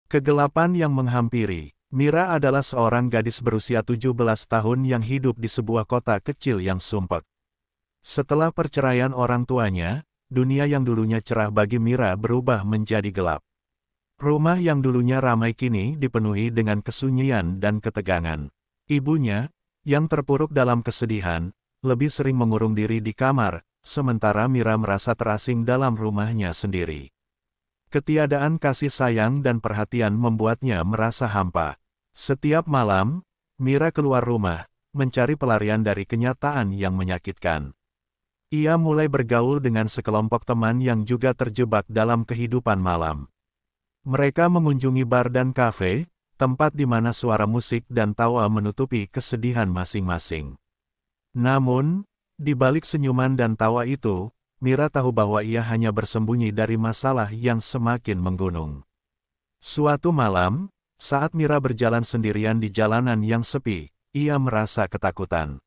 Kegelapan yang menghampiri. Mira adalah seorang gadis berusia 17 tahun yang hidup di sebuah kota kecil yang sumpek. Setelah perceraian orang tuanya, dunia yang dulunya cerah bagi Mira berubah menjadi gelap. Rumah yang dulunya ramai kini dipenuhi dengan kesunyian dan ketegangan. Ibunya, yang terpuruk dalam kesedihan, lebih sering mengurung diri di kamar, sementara Mira merasa terasing dalam rumahnya sendiri. Ketiadaan kasih sayang dan perhatian membuatnya merasa hampa. Setiap malam, Mira keluar rumah, mencari pelarian dari kenyataan yang menyakitkan. Ia mulai bergaul dengan sekelompok teman yang juga terjebak dalam kehidupan malam. Mereka mengunjungi bar dan kafe, tempat di mana suara musik dan tawa menutupi kesedihan masing-masing. Namun, di balik senyuman dan tawa itu, Mira tahu bahwa ia hanya bersembunyi dari masalah yang semakin menggunung. Suatu malam, saat Mira berjalan sendirian di jalanan yang sepi, ia merasa ketakutan.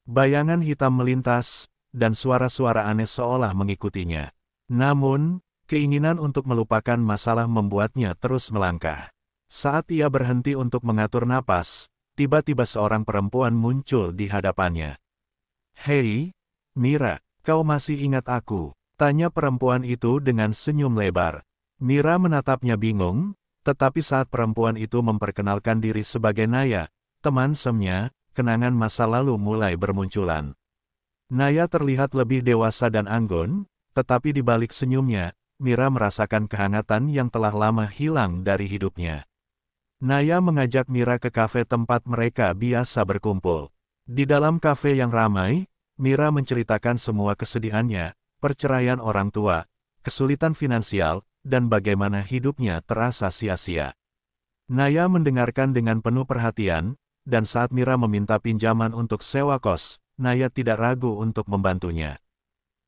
Bayangan hitam melintas, dan suara-suara aneh seolah mengikutinya. Namun, keinginan untuk melupakan masalah membuatnya terus melangkah. Saat ia berhenti untuk mengatur napas, tiba-tiba seorang perempuan muncul di hadapannya. "Hei, Mira, kau masih ingat aku?" tanya perempuan itu dengan senyum lebar. Mira menatapnya bingung, tetapi saat perempuan itu memperkenalkan diri sebagai Naya, teman semnya, kenangan masa lalu mulai bermunculan. Naya terlihat lebih dewasa dan anggun, tetapi di balik senyumnya, Mira merasakan kehangatan yang telah lama hilang dari hidupnya. Naya mengajak Mira ke kafe tempat mereka biasa berkumpul. Di dalam kafe yang ramai, Mira menceritakan semua kesedihannya, perceraian orang tua, kesulitan finansial, dan bagaimana hidupnya terasa sia-sia. Naya mendengarkan dengan penuh perhatian, dan saat Mira meminta pinjaman untuk sewa kos, Naya tidak ragu untuk membantunya.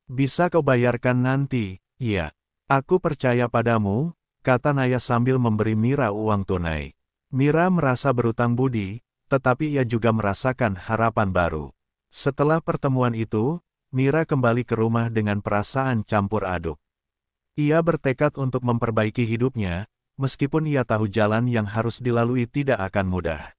"Bisa kau bayarkan nanti?" "Iya, aku percaya padamu," kata Naya sambil memberi Mira uang tunai. Mira merasa berutang budi, tetapi ia juga merasakan harapan baru. Setelah pertemuan itu, Mira kembali ke rumah dengan perasaan campur aduk. Ia bertekad untuk memperbaiki hidupnya, meskipun ia tahu jalan yang harus dilalui tidak akan mudah.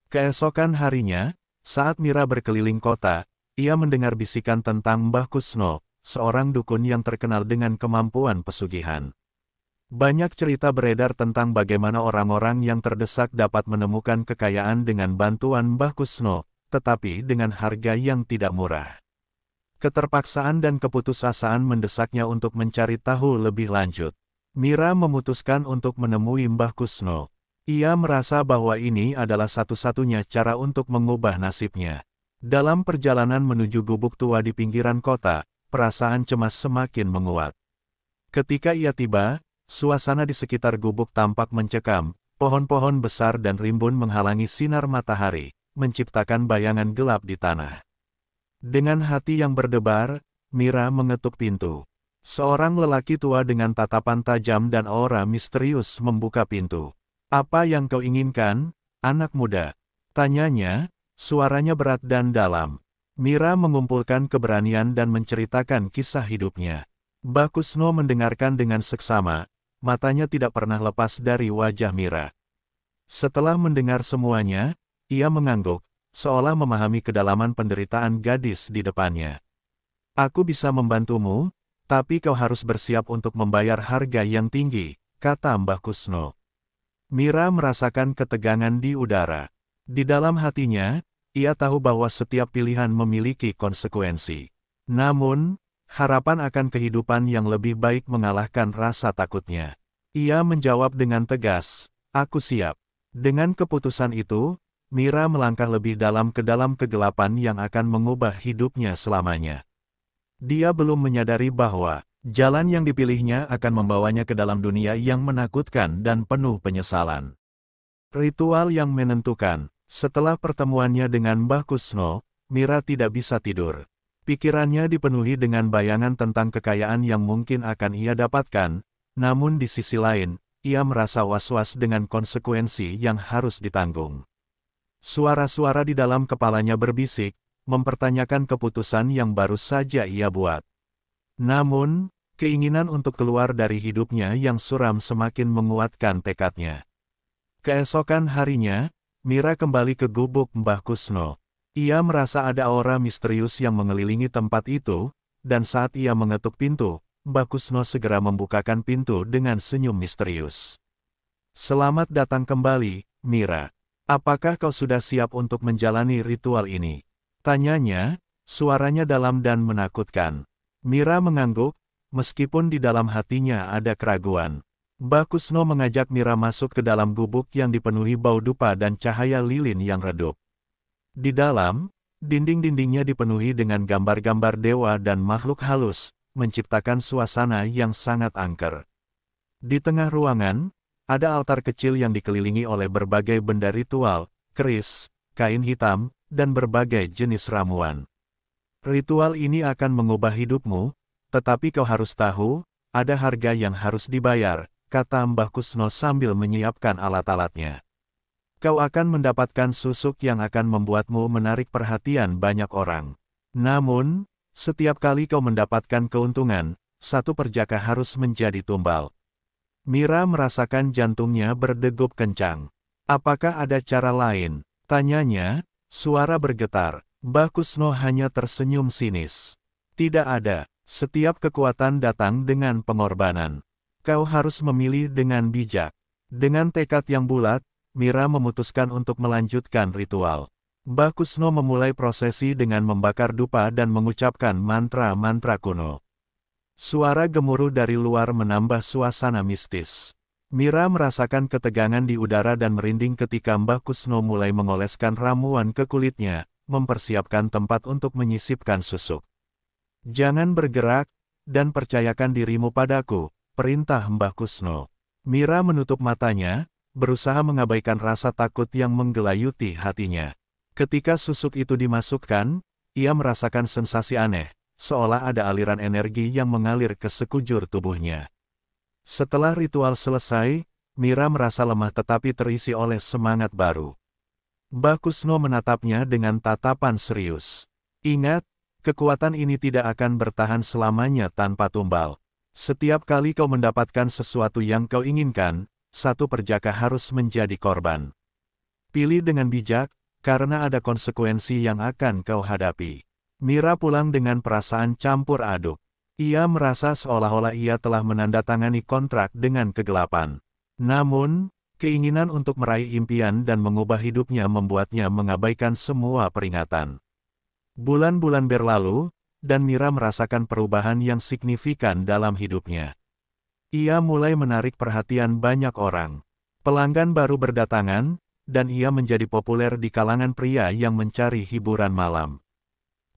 Keesokan harinya, saat Mira berkeliling kota, ia mendengar bisikan tentang Mbah Kusno, seorang dukun yang terkenal dengan kemampuan pesugihan. Banyak cerita beredar tentang bagaimana orang-orang yang terdesak dapat menemukan kekayaan dengan bantuan Mbah Kusno, tetapi dengan harga yang tidak murah. Keterpaksaan dan keputusasaan mendesaknya untuk mencari tahu lebih lanjut. Mira memutuskan untuk menemui Mbah Kusno. Ia merasa bahwa ini adalah satu-satunya cara untuk mengubah nasibnya. Dalam perjalanan menuju gubuk tua di pinggiran kota, perasaan cemas semakin menguat. Ketika ia tiba, suasana di sekitar gubuk tampak mencekam, pohon-pohon besar dan rimbun menghalangi sinar matahari, menciptakan bayangan gelap di tanah. Dengan hati yang berdebar, Mira mengetuk pintu. Seorang lelaki tua dengan tatapan tajam dan aura misterius membuka pintu. "Apa yang kau inginkan, anak muda?" tanyanya, suaranya berat dan dalam. Mira mengumpulkan keberanian dan menceritakan kisah hidupnya. Mbah Kusno mendengarkan dengan seksama, matanya tidak pernah lepas dari wajah Mira. Setelah mendengar semuanya, ia mengangguk, seolah memahami kedalaman penderitaan gadis di depannya. "Aku bisa membantumu, tapi kau harus bersiap untuk membayar harga yang tinggi," kata Mbah Kusno. Mira merasakan ketegangan di udara. Di dalam hatinya, ia tahu bahwa setiap pilihan memiliki konsekuensi. Namun, harapan akan kehidupan yang lebih baik mengalahkan rasa takutnya. Ia menjawab dengan tegas, "Aku siap." Dengan keputusan itu, Mira melangkah lebih dalam ke dalam kegelapan yang akan mengubah hidupnya selamanya. Dia belum menyadari bahwa jalan yang dipilihnya akan membawanya ke dalam dunia yang menakutkan dan penuh penyesalan. Ritual yang menentukan. Setelah pertemuannya dengan Mbah Kusno, Mira tidak bisa tidur. Pikirannya dipenuhi dengan bayangan tentang kekayaan yang mungkin akan ia dapatkan, namun di sisi lain, ia merasa was-was dengan konsekuensi yang harus ditanggung. Suara-suara di dalam kepalanya berbisik, mempertanyakan keputusan yang baru saja ia buat. Namun, Keinginan untuk keluar dari hidupnya yang suram semakin menguatkan tekadnya. Keesokan harinya, Mira kembali ke gubuk Mbah Kusno. Ia merasa ada aura misterius yang mengelilingi tempat itu, dan saat ia mengetuk pintu, Mbah Kusno segera membukakan pintu dengan senyum misterius. "Selamat datang kembali, Mira. Apakah kau sudah siap untuk menjalani ritual ini?" tanyanya, suaranya dalam dan menakutkan. Mira mengangguk, meskipun di dalam hatinya ada keraguan. Mbah Kusno mengajak Mira masuk ke dalam gubuk yang dipenuhi bau dupa dan cahaya lilin yang redup. Di dalam, dinding-dindingnya dipenuhi dengan gambar-gambar dewa dan makhluk halus, menciptakan suasana yang sangat angker. Di tengah ruangan, ada altar kecil yang dikelilingi oleh berbagai benda ritual, keris, kain hitam, dan berbagai jenis ramuan. "Ritual ini akan mengubah hidupmu, tetapi kau harus tahu, ada harga yang harus dibayar," kata Mbah Kusno sambil menyiapkan alat-alatnya. "Kau akan mendapatkan susuk yang akan membuatmu menarik perhatian banyak orang. Namun, setiap kali kau mendapatkan keuntungan, satu perjaka harus menjadi tumbal." Mira merasakan jantungnya berdegup kencang. "Apakah ada cara lain?" tanyanya, suara bergetar. Mbah Kusno hanya tersenyum sinis. "Tidak ada. Setiap kekuatan datang dengan pengorbanan. Kau harus memilih dengan bijak." Dengan tekad yang bulat, Mira memutuskan untuk melanjutkan ritual. Mbah Kusno memulai prosesi dengan membakar dupa dan mengucapkan mantra-mantra kuno. Suara gemuruh dari luar menambah suasana mistis. Mira merasakan ketegangan di udara dan merinding ketika Mbah Kusno mulai mengoleskan ramuan ke kulitnya, mempersiapkan tempat untuk menyisipkan susuk. "Jangan bergerak, dan percayakan dirimu padaku," perintah Mbah Kusno. Mira menutup matanya, berusaha mengabaikan rasa takut yang menggelayuti hatinya. Ketika susuk itu dimasukkan, ia merasakan sensasi aneh, seolah ada aliran energi yang mengalir ke sekujur tubuhnya. Setelah ritual selesai, Mira merasa lemah tetapi terisi oleh semangat baru. Mbah Kusno menatapnya dengan tatapan serius. "Ingat, kekuatan ini tidak akan bertahan selamanya tanpa tumbal. Setiap kali kau mendapatkan sesuatu yang kau inginkan, satu perjaka harus menjadi korban. Pilih dengan bijak, karena ada konsekuensi yang akan kau hadapi." Mira pulang dengan perasaan campur aduk. Ia merasa seolah-olah ia telah menandatangani kontrak dengan kegelapan. Namun, keinginan untuk meraih impian dan mengubah hidupnya membuatnya mengabaikan semua peringatan. Bulan-bulan berlalu, dan Mira merasakan perubahan yang signifikan dalam hidupnya. Ia mulai menarik perhatian banyak orang. Pelanggan baru berdatangan, dan ia menjadi populer di kalangan pria yang mencari hiburan malam.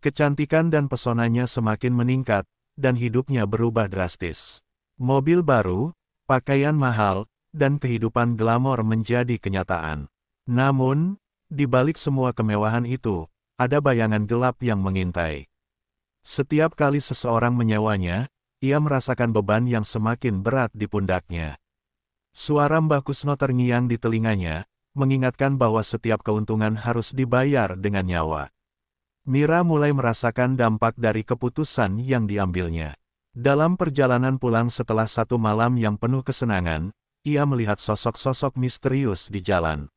Kecantikan dan pesonanya semakin meningkat, dan hidupnya berubah drastis. Mobil baru, pakaian mahal, dan kehidupan glamor menjadi kenyataan. Namun, di balik semua kemewahan itu, ada bayangan gelap yang mengintai. Setiap kali seseorang menyewanya, ia merasakan beban yang semakin berat di pundaknya. Suara Mbah Kusno terngiang di telinganya, mengingatkan bahwa setiap keuntungan harus dibayar dengan nyawa. Mira mulai merasakan dampak dari keputusan yang diambilnya. Dalam perjalanan pulang setelah satu malam yang penuh kesenangan, ia melihat sosok-sosok misterius di jalan.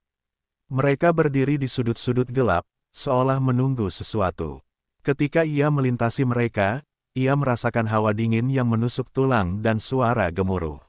Mereka berdiri di sudut-sudut gelap, seolah menunggu sesuatu. Ketika ia melintasi mereka, ia merasakan hawa dingin yang menusuk tulang dan suara gemuruh.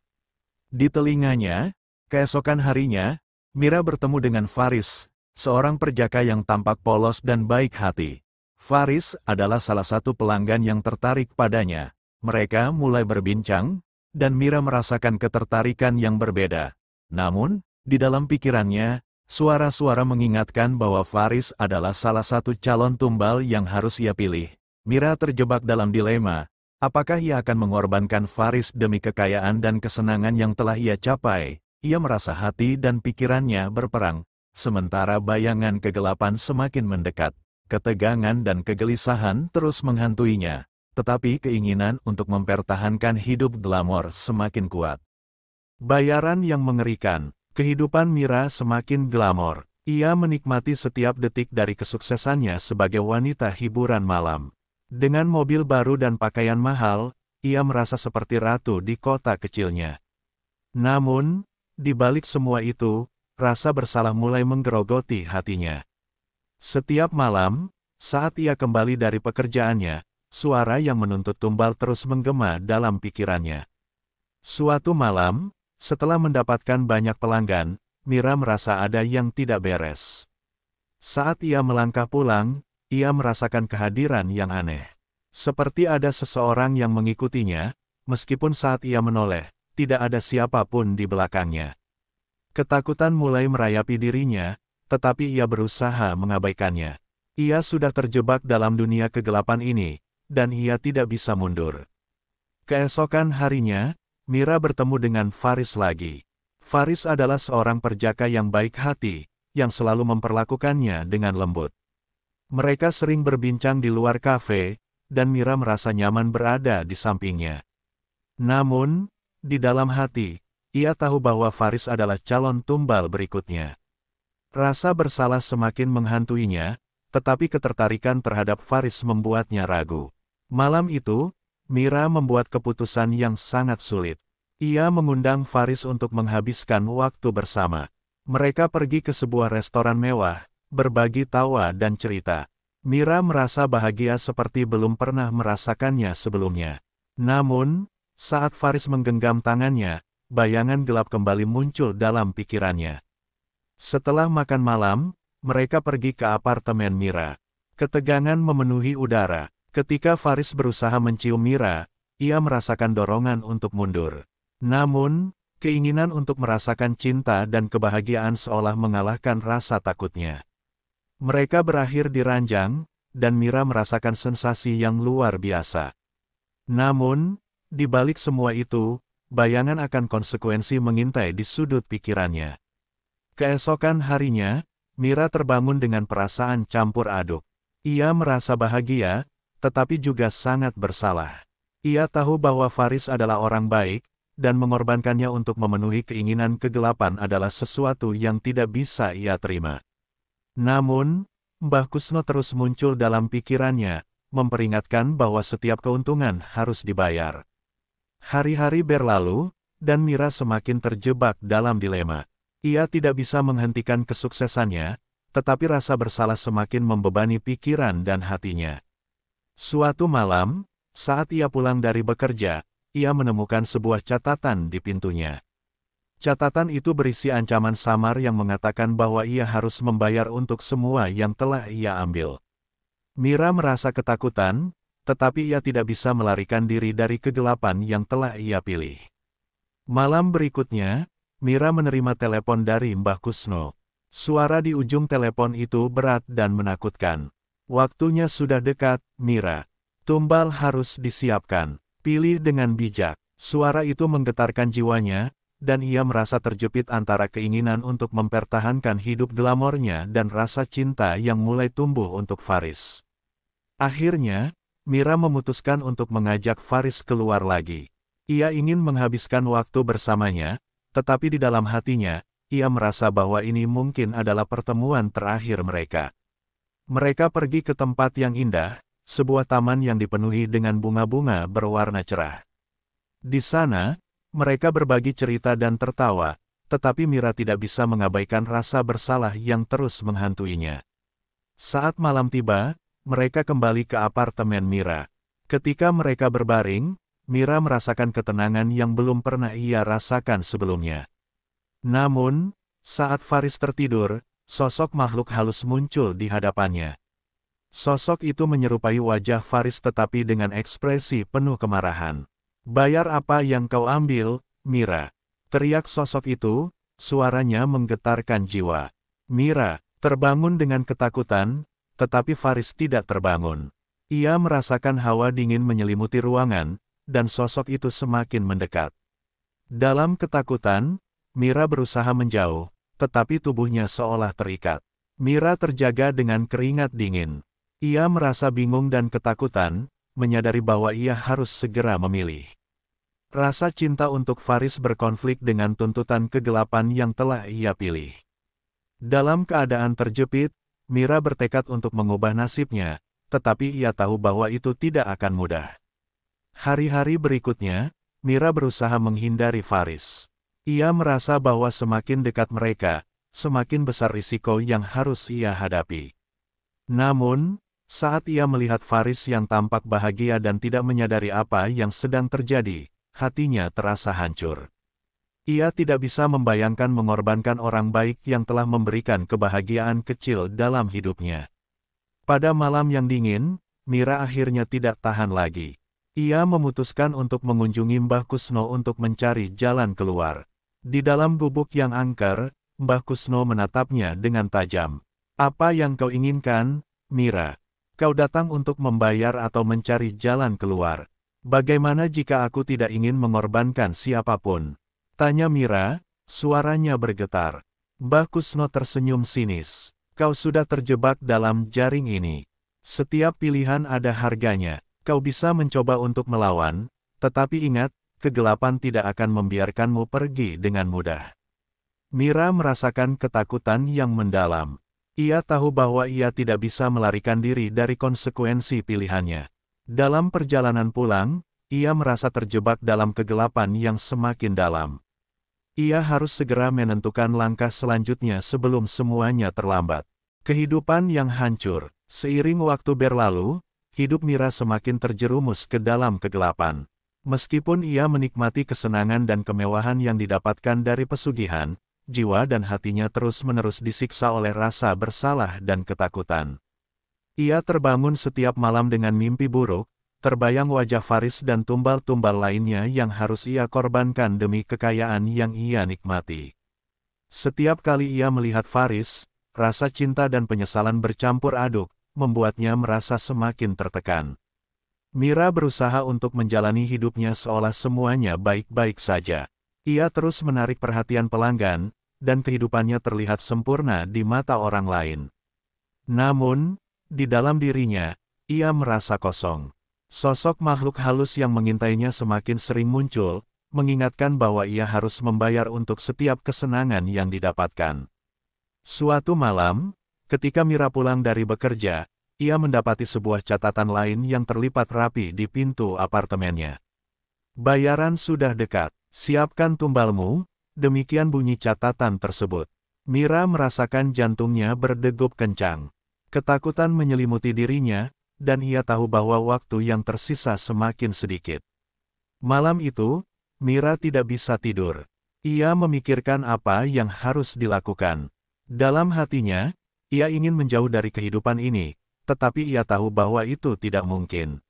Di telinganya, keesokan harinya, Mira bertemu dengan Faris, seorang perjaka yang tampak polos dan baik hati. Faris adalah salah satu pelanggan yang tertarik padanya. Mereka mulai berbincang, dan Mira merasakan ketertarikan yang berbeda. Namun, di dalam pikirannya, suara-suara mengingatkan bahwa Faris adalah salah satu calon tumbal yang harus ia pilih. Mira terjebak dalam dilema, apakah ia akan mengorbankan Faris demi kekayaan dan kesenangan yang telah ia capai? Ia merasa hati dan pikirannya berperang, sementara bayangan kegelapan semakin mendekat. Ketegangan dan kegelisahan terus menghantuinya, tetapi keinginan untuk mempertahankan hidup glamor semakin kuat. Bayaran yang mengerikan. Kehidupan Mira semakin glamor. Ia menikmati setiap detik dari kesuksesannya sebagai wanita hiburan malam. Dengan mobil baru dan pakaian mahal, ia merasa seperti ratu di kota kecilnya. Namun, di balik semua itu, rasa bersalah mulai menggerogoti hatinya. Setiap malam, saat ia kembali dari pekerjaannya, suara yang menuntut tumbal terus menggema dalam pikirannya. Suatu malam, setelah mendapatkan banyak pelanggan, Mira merasa ada yang tidak beres. Saat ia melangkah pulang, ia merasakan kehadiran yang aneh. Seperti ada seseorang yang mengikutinya, meskipun saat ia menoleh, tidak ada siapapun di belakangnya. Ketakutan mulai merayapi dirinya, tetapi ia berusaha mengabaikannya. Ia sudah terjebak dalam dunia kegelapan ini, dan ia tidak bisa mundur. Keesokan harinya, Mira bertemu dengan Faris lagi. Faris adalah seorang perjaka yang baik hati, yang selalu memperlakukannya dengan lembut. Mereka sering berbincang di luar kafe, dan Mira merasa nyaman berada di sampingnya. Namun, di dalam hati, ia tahu bahwa Faris adalah calon tumbal berikutnya. Rasa bersalah semakin menghantuinya, tetapi ketertarikan terhadap Faris membuatnya ragu. Malam itu, Mira membuat keputusan yang sangat sulit. Ia mengundang Faris untuk menghabiskan waktu bersama. Mereka pergi ke sebuah restoran mewah, berbagi tawa dan cerita. Mira merasa bahagia seperti belum pernah merasakannya sebelumnya. Namun, saat Faris menggenggam tangannya, bayangan gelap kembali muncul dalam pikirannya. Setelah makan malam, mereka pergi ke apartemen Mira. Ketegangan memenuhi udara. Ketika Faris berusaha mencium Mira, ia merasakan dorongan untuk mundur. Namun, keinginan untuk merasakan cinta dan kebahagiaan seolah mengalahkan rasa takutnya. Mereka berakhir di ranjang, dan Mira merasakan sensasi yang luar biasa. Namun, di balik semua itu, bayangan akan konsekuensi mengintai di sudut pikirannya. Keesokan harinya, Mira terbangun dengan perasaan campur aduk. Ia merasa bahagia, tetapi juga sangat bersalah. Ia tahu bahwa Faris adalah orang baik, dan mengorbankannya untuk memenuhi keinginan kegelapan adalah sesuatu yang tidak bisa ia terima. Namun, Mbah Kusno terus muncul dalam pikirannya, memperingatkan bahwa setiap keuntungan harus dibayar. Hari-hari berlalu, dan Mira semakin terjebak dalam dilema. Ia tidak bisa menghentikan kesuksesannya, tetapi rasa bersalah semakin membebani pikiran dan hatinya. Suatu malam, saat ia pulang dari bekerja, ia menemukan sebuah catatan di pintunya. Catatan itu berisi ancaman samar yang mengatakan bahwa ia harus membayar untuk semua yang telah ia ambil. Mira merasa ketakutan, tetapi ia tidak bisa melarikan diri dari kegelapan yang telah ia pilih. Malam berikutnya, Mira menerima telepon dari Mbah Kusno. Suara di ujung telepon itu berat dan menakutkan. Waktunya sudah dekat, Mira. Tumbal harus disiapkan. Pilih dengan bijak. Suara itu menggetarkan jiwanya, dan ia merasa terjepit antara keinginan untuk mempertahankan hidup glamornya dan rasa cinta yang mulai tumbuh untuk Faris. Akhirnya, Mira memutuskan untuk mengajak Faris keluar lagi. Ia ingin menghabiskan waktu bersamanya, tetapi di dalam hatinya, ia merasa bahwa ini mungkin adalah pertemuan terakhir mereka. Mereka pergi ke tempat yang indah, sebuah taman yang dipenuhi dengan bunga-bunga berwarna cerah. Di sana, mereka berbagi cerita dan tertawa, tetapi Mira tidak bisa mengabaikan rasa bersalah yang terus menghantuinya. Saat malam tiba, mereka kembali ke apartemen Mira. Ketika mereka berbaring, Mira merasakan ketenangan yang belum pernah ia rasakan sebelumnya. Namun, saat Faris tertidur, sosok makhluk halus muncul di hadapannya. Sosok itu menyerupai wajah Faris tetapi dengan ekspresi penuh kemarahan. "Bayar apa yang kau ambil, Mira?" teriak sosok itu, suaranya menggetarkan jiwa. Mira terbangun dengan ketakutan, tetapi Faris tidak terbangun. Ia merasakan hawa dingin menyelimuti ruangan, dan sosok itu semakin mendekat. Dalam ketakutan, Mira berusaha menjauh, tetapi tubuhnya seolah terikat. Mira terjaga dengan keringat dingin. Ia merasa bingung dan ketakutan, menyadari bahwa ia harus segera memilih. Rasa cinta untuk Faris berkonflik dengan tuntutan kegelapan yang telah ia pilih. Dalam keadaan terjepit, Mira bertekad untuk mengubah nasibnya, tetapi ia tahu bahwa itu tidak akan mudah. Hari-hari berikutnya, Mira berusaha menghindari Faris. Ia merasa bahwa semakin dekat mereka, semakin besar risiko yang harus ia hadapi. Namun, saat ia melihat Faris yang tampak bahagia dan tidak menyadari apa yang sedang terjadi, hatinya terasa hancur. Ia tidak bisa membayangkan mengorbankan orang baik yang telah memberikan kebahagiaan kecil dalam hidupnya. Pada malam yang dingin, Mira akhirnya tidak tahan lagi. Ia memutuskan untuk mengunjungi Mbah Kusno untuk mencari jalan keluar. Di dalam gubuk yang angker, Mbah Kusno menatapnya dengan tajam. Apa yang kau inginkan, Mira? Kau datang untuk membayar atau mencari jalan keluar. Bagaimana jika aku tidak ingin mengorbankan siapapun? Tanya Mira, suaranya bergetar. Mbah Kusno tersenyum sinis. Kau sudah terjebak dalam jaring ini. Setiap pilihan ada harganya. Kau bisa mencoba untuk melawan, tetapi ingat, kegelapan tidak akan membiarkanmu pergi dengan mudah. Mira merasakan ketakutan yang mendalam. Ia tahu bahwa ia tidak bisa melarikan diri dari konsekuensi pilihannya. Dalam perjalanan pulang, ia merasa terjebak dalam kegelapan yang semakin dalam. Ia harus segera menentukan langkah selanjutnya sebelum semuanya terlambat. Kehidupan yang hancur. Seiring waktu berlalu, hidup Mira semakin terjerumus ke dalam kegelapan. Meskipun ia menikmati kesenangan dan kemewahan yang didapatkan dari pesugihan, jiwa dan hatinya terus-menerus disiksa oleh rasa bersalah dan ketakutan. Ia terbangun setiap malam dengan mimpi buruk, terbayang wajah Faris dan tumbal-tumbal lainnya yang harus ia korbankan demi kekayaan yang ia nikmati. Setiap kali ia melihat Faris, rasa cinta dan penyesalan bercampur aduk, membuatnya merasa semakin tertekan. Mira berusaha untuk menjalani hidupnya seolah semuanya baik-baik saja. Ia terus menarik perhatian pelanggan, dan kehidupannya terlihat sempurna di mata orang lain. Namun, di dalam dirinya, ia merasa kosong. Sosok makhluk halus yang mengintainya semakin sering muncul, mengingatkan bahwa ia harus membayar untuk setiap kesenangan yang didapatkan. Suatu malam, ketika Mira pulang dari bekerja, ia mendapati sebuah catatan lain yang terlipat rapi di pintu apartemennya. Bayaran sudah dekat, siapkan tumbalmu, demikian bunyi catatan tersebut. Mira merasakan jantungnya berdegup kencang. Ketakutan menyelimuti dirinya, dan ia tahu bahwa waktu yang tersisa semakin sedikit. Malam itu, Mira tidak bisa tidur. Ia memikirkan apa yang harus dilakukan. Dalam hatinya, ia ingin menjauh dari kehidupan ini, tetapi ia tahu bahwa itu tidak mungkin.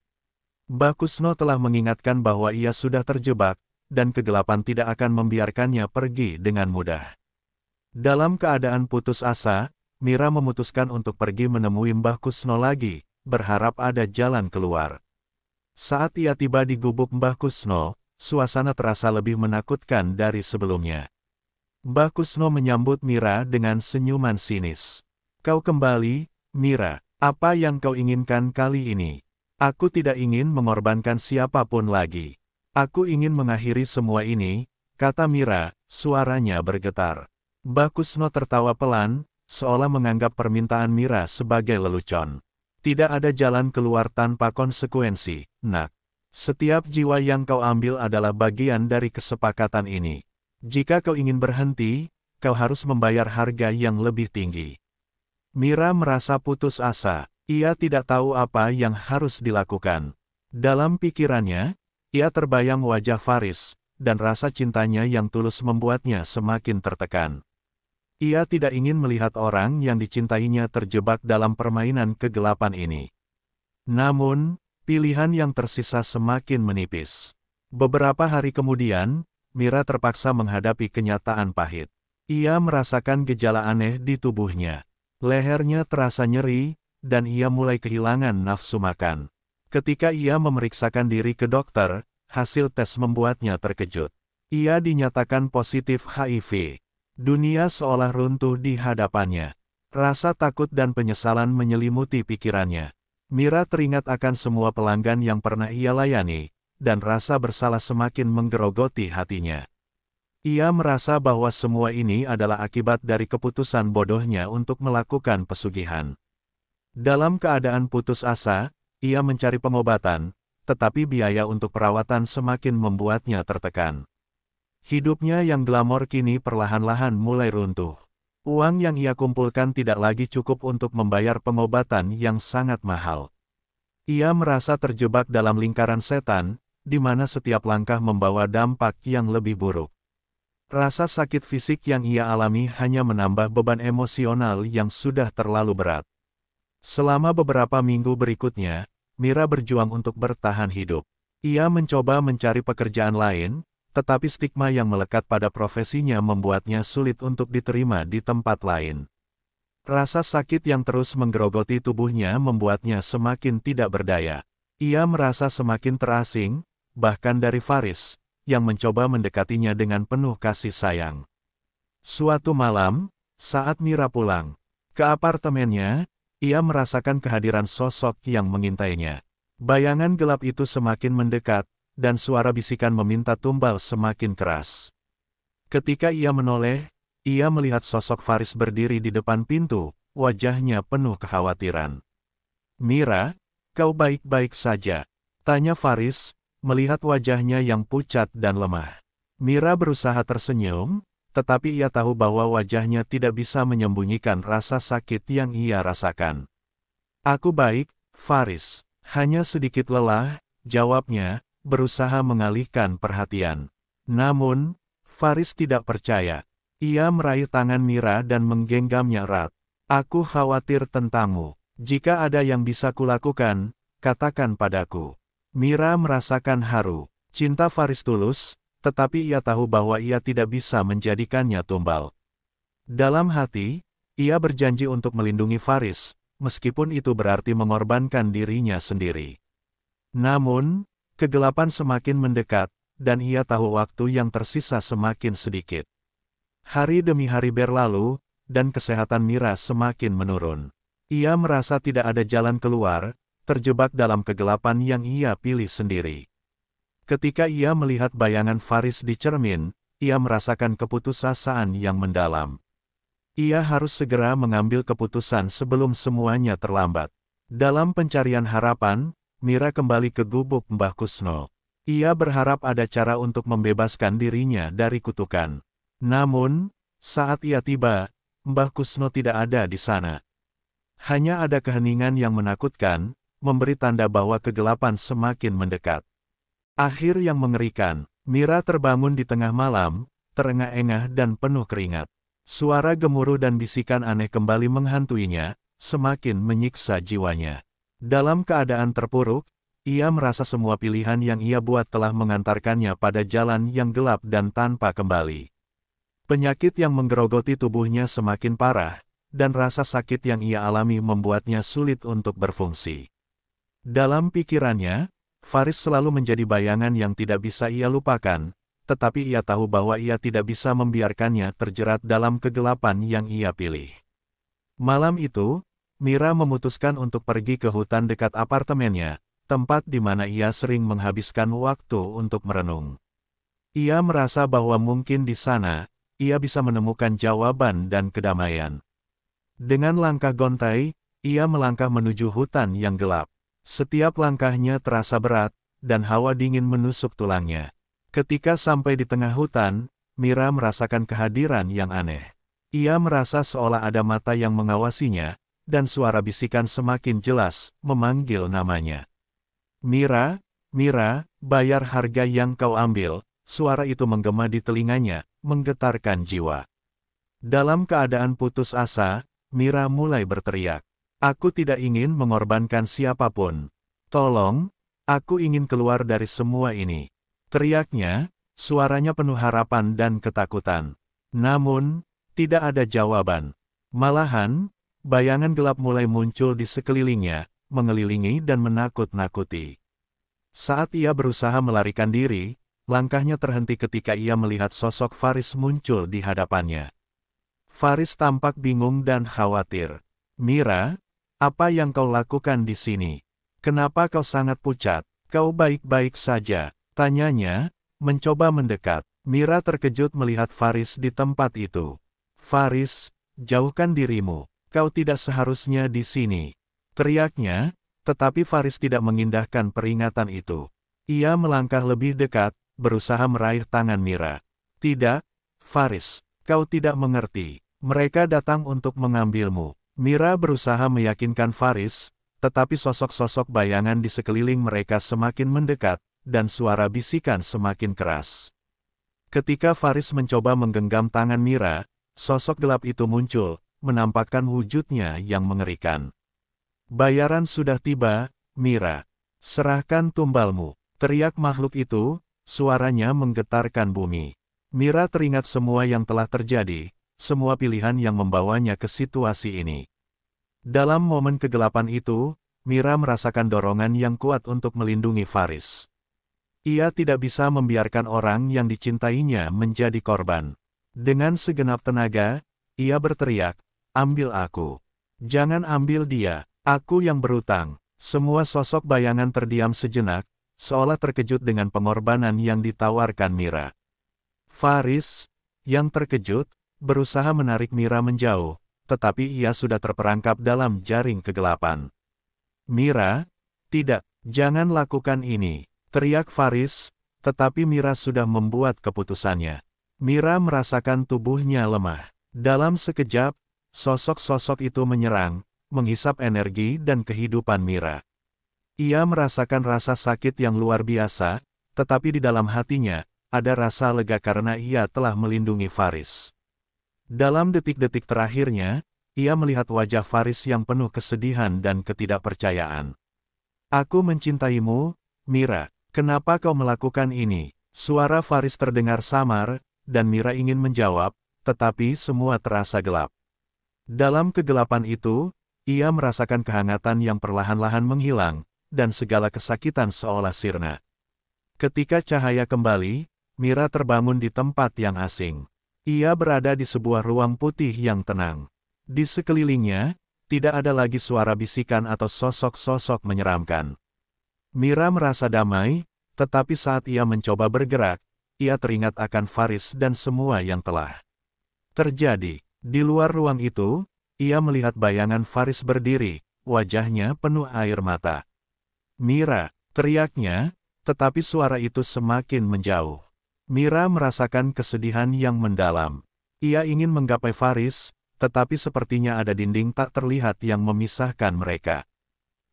Mbah Kusno telah mengingatkan bahwa ia sudah terjebak, dan kegelapan tidak akan membiarkannya pergi dengan mudah. Dalam keadaan putus asa, Mira memutuskan untuk pergi menemui Mbah Kusno lagi, berharap ada jalan keluar. Saat ia tiba di gubuk Mbah Kusno, suasana terasa lebih menakutkan dari sebelumnya. Mbah Kusno menyambut Mira dengan senyuman sinis. Kau kembali, Mira. Apa yang kau inginkan kali ini? Aku tidak ingin mengorbankan siapapun lagi. Aku ingin mengakhiri semua ini, kata Mira, suaranya bergetar. Mbah Kusno tertawa pelan, seolah menganggap permintaan Mira sebagai lelucon. Tidak ada jalan keluar tanpa konsekuensi, nak. Setiap jiwa yang kau ambil adalah bagian dari kesepakatan ini. Jika kau ingin berhenti, kau harus membayar harga yang lebih tinggi. Mira merasa putus asa. Ia tidak tahu apa yang harus dilakukan. Dalam pikirannya, ia terbayang wajah Faris, dan rasa cintanya yang tulus membuatnya semakin tertekan. Ia tidak ingin melihat orang yang dicintainya terjebak dalam permainan kegelapan ini. Namun, pilihan yang tersisa semakin menipis. Beberapa hari kemudian, Mira terpaksa menghadapi kenyataan pahit. Ia merasakan gejala aneh di tubuhnya. Lehernya terasa nyeri, dan ia mulai kehilangan nafsu makan. Ketika ia memeriksakan diri ke dokter, hasil tes membuatnya terkejut. Ia dinyatakan positif HIV. Dunia seolah runtuh di hadapannya. Rasa takut dan penyesalan menyelimuti pikirannya. Mira teringat akan semua pelanggan yang pernah ia layani, dan rasa bersalah semakin menggerogoti hatinya. Ia merasa bahwa semua ini adalah akibat dari keputusan bodohnya untuk melakukan pesugihan. Dalam keadaan putus asa, ia mencari pengobatan, tetapi biaya untuk perawatan semakin membuatnya tertekan. Hidupnya yang glamor kini perlahan-lahan mulai runtuh. Uang yang ia kumpulkan tidak lagi cukup untuk membayar pengobatan yang sangat mahal. Ia merasa terjebak dalam lingkaran setan, di mana setiap langkah membawa dampak yang lebih buruk. Rasa sakit fisik yang ia alami hanya menambah beban emosional yang sudah terlalu berat. Selama beberapa minggu berikutnya, Mira berjuang untuk bertahan hidup. Ia mencoba mencari pekerjaan lain, tetapi stigma yang melekat pada profesinya membuatnya sulit untuk diterima di tempat lain. Rasa sakit yang terus menggerogoti tubuhnya membuatnya semakin tidak berdaya. Ia merasa semakin terasing, bahkan dari Faris, yang mencoba mendekatinya dengan penuh kasih sayang. Suatu malam, saat Mira pulang ke apartemennya, ia merasakan kehadiran sosok yang mengintainya. Bayangan gelap itu semakin mendekat, dan suara bisikan meminta tumbal semakin keras. Ketika ia menoleh, ia melihat sosok Faris berdiri di depan pintu, wajahnya penuh kekhawatiran. "Mira, kau baik-baik saja?" tanya Faris, melihat wajahnya yang pucat dan lemah. Mira berusaha tersenyum, tetapi ia tahu bahwa wajahnya tidak bisa menyembunyikan rasa sakit yang ia rasakan. "Aku baik, Faris. Hanya sedikit lelah," jawabnya, berusaha mengalihkan perhatian. Namun, Faris tidak percaya. Ia meraih tangan Mira dan menggenggamnya erat. "Aku khawatir tentangmu. Jika ada yang bisa kulakukan, katakan padaku." Mira merasakan haru. Cinta Faris tulus, tetapi ia tahu bahwa ia tidak bisa menjadikannya tumbal. Dalam hati, ia berjanji untuk melindungi Faris, meskipun itu berarti mengorbankan dirinya sendiri. Namun, kegelapan semakin mendekat, dan ia tahu waktu yang tersisa semakin sedikit. Hari demi hari berlalu, dan kesehatan Mira semakin menurun. Ia merasa tidak ada jalan keluar, terjebak dalam kegelapan yang ia pilih sendiri. Ketika ia melihat bayangan Faris di cermin, ia merasakan keputusasaan yang mendalam. Ia harus segera mengambil keputusan sebelum semuanya terlambat. Dalam pencarian harapan, Mira kembali ke gubuk Mbah Kusno. Ia berharap ada cara untuk membebaskan dirinya dari kutukan. Namun, saat ia tiba, Mbah Kusno tidak ada di sana. Hanya ada keheningan yang menakutkan, memberi tanda bahwa kegelapan semakin mendekat. Akhir yang mengerikan, Mira terbangun di tengah malam, terengah-engah dan penuh keringat. Suara gemuruh dan bisikan aneh kembali menghantuinya, semakin menyiksa jiwanya. Dalam keadaan terpuruk, ia merasa semua pilihan yang ia buat telah mengantarkannya pada jalan yang gelap dan tanpa kembali. Penyakit yang menggerogoti tubuhnya semakin parah, dan rasa sakit yang ia alami membuatnya sulit untuk berfungsi. Dalam pikirannya, Faris selalu menjadi bayangan yang tidak bisa ia lupakan, tetapi ia tahu bahwa ia tidak bisa membiarkannya terjerat dalam kegelapan yang ia pilih. Malam itu, Mira memutuskan untuk pergi ke hutan dekat apartemennya, tempat di mana ia sering menghabiskan waktu untuk merenung. Ia merasa bahwa mungkin di sana, ia bisa menemukan jawaban dan kedamaian. Dengan langkah gontai, ia melangkah menuju hutan yang gelap. Setiap langkahnya terasa berat, dan hawa dingin menusuk tulangnya. Ketika sampai di tengah hutan, Mira merasakan kehadiran yang aneh. Ia merasa seolah ada mata yang mengawasinya, dan suara bisikan semakin jelas, memanggil namanya. "Mira, Mira, bayar harga yang kau ambil." Suara itu menggema di telinganya, menggetarkan jiwa. Dalam keadaan putus asa, Mira mulai berteriak. "Aku tidak ingin mengorbankan siapapun. Tolong, aku ingin keluar dari semua ini." Teriaknya, suaranya penuh harapan dan ketakutan. Namun, tidak ada jawaban. Malahan, bayangan gelap mulai muncul di sekelilingnya, mengelilingi dan menakut-nakuti. Saat ia berusaha melarikan diri, langkahnya terhenti ketika ia melihat sosok Faris muncul di hadapannya. Faris tampak bingung dan khawatir. "Mira, apa yang kau lakukan di sini? Kenapa kau sangat pucat? Kau baik-baik saja?" tanyanya, mencoba mendekat. Mira terkejut melihat Faris di tempat itu. "Faris, jauhkan dirimu. Kau tidak seharusnya di sini." Teriaknya, Tetapi Faris tidak mengindahkan peringatan itu. Ia melangkah lebih dekat, berusaha meraih tangan Mira. Tidak, Faris, kau tidak mengerti. Mereka datang untuk mengambilmu. Mira berusaha meyakinkan Faris, tetapi sosok-sosok bayangan di sekeliling mereka semakin mendekat, dan suara bisikan semakin keras. Ketika Faris mencoba menggenggam tangan Mira, sosok gelap itu muncul, menampakkan wujudnya yang mengerikan. Bayaran sudah tiba, Mira. Serahkan tumbalmu. Teriak makhluk itu, suaranya menggetarkan bumi. Mira teringat semua yang telah terjadi, semua pilihan yang membawanya ke situasi ini. Dalam momen kegelapan itu, Mira merasakan dorongan yang kuat untuk melindungi Faris. Ia tidak bisa membiarkan orang yang dicintainya menjadi korban. Dengan segenap tenaga, ia berteriak, "Ambil aku. Jangan ambil dia, aku yang berutang." Semua sosok bayangan terdiam sejenak, seolah terkejut dengan pengorbanan yang ditawarkan Mira. Faris, yang terkejut, berusaha menarik Mira menjauh, tetapi ia sudah terperangkap dalam jaring kegelapan. "Mira, tidak, jangan lakukan ini," teriak Faris, tetapi Mira sudah membuat keputusannya. Mira merasakan tubuhnya lemah. Dalam sekejap, sosok-sosok itu menyerang, menghisap energi dan kehidupan Mira. Ia merasakan rasa sakit yang luar biasa, tetapi di dalam hatinya, ada rasa lega karena ia telah melindungi Faris. Dalam detik-detik terakhirnya, ia melihat wajah Faris yang penuh kesedihan dan ketidakpercayaan. "Aku mencintaimu, Mira. Kenapa kau melakukan ini?" Suara Faris terdengar samar, dan Mira ingin menjawab, tetapi semua terasa gelap. Dalam kegelapan itu, ia merasakan kehangatan yang perlahan-lahan menghilang, dan segala kesakitan seolah sirna. Ketika cahaya kembali, Mira terbangun di tempat yang asing. Ia berada di sebuah ruang putih yang tenang. Di sekelilingnya, tidak ada lagi suara bisikan atau sosok-sosok menyeramkan. Mira merasa damai, tetapi saat ia mencoba bergerak, ia teringat akan Faris dan semua yang telah terjadi. Di luar ruang itu, ia melihat bayangan Faris berdiri, wajahnya penuh air mata. "Mira," teriaknya, tetapi suara itu semakin menjauh. Mira merasakan kesedihan yang mendalam. Ia ingin menggapai Faris, tetapi sepertinya ada dinding tak terlihat yang memisahkan mereka.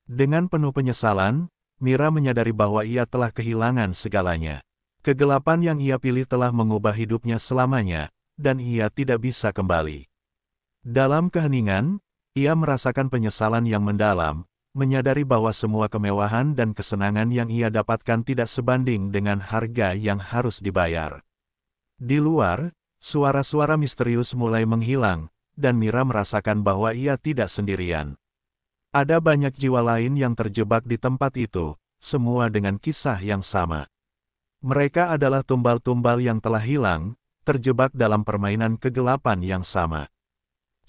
Dengan penuh penyesalan, Mira menyadari bahwa ia telah kehilangan segalanya. Kegelapan yang ia pilih telah mengubah hidupnya selamanya, dan ia tidak bisa kembali. Dalam keheningan, ia merasakan penyesalan yang mendalam, menyadari bahwa semua kemewahan dan kesenangan yang ia dapatkan tidak sebanding dengan harga yang harus dibayar. Di luar, suara-suara misterius mulai menghilang, dan Mira merasakan bahwa ia tidak sendirian. Ada banyak jiwa lain yang terjebak di tempat itu, semua dengan kisah yang sama. Mereka adalah tumbal-tumbal yang telah hilang, terjebak dalam permainan kegelapan yang sama.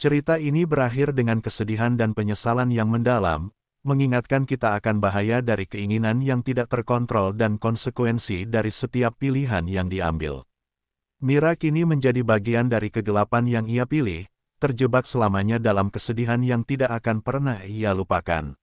Cerita ini berakhir dengan kesedihan dan penyesalan yang mendalam, mengingatkan kita akan bahaya dari keinginan yang tidak terkontrol dan konsekuensi dari setiap pilihan yang diambil. Mira kini menjadi bagian dari kegelapan yang ia pilih, terjebak selamanya dalam kesedihan yang tidak akan pernah ia lupakan.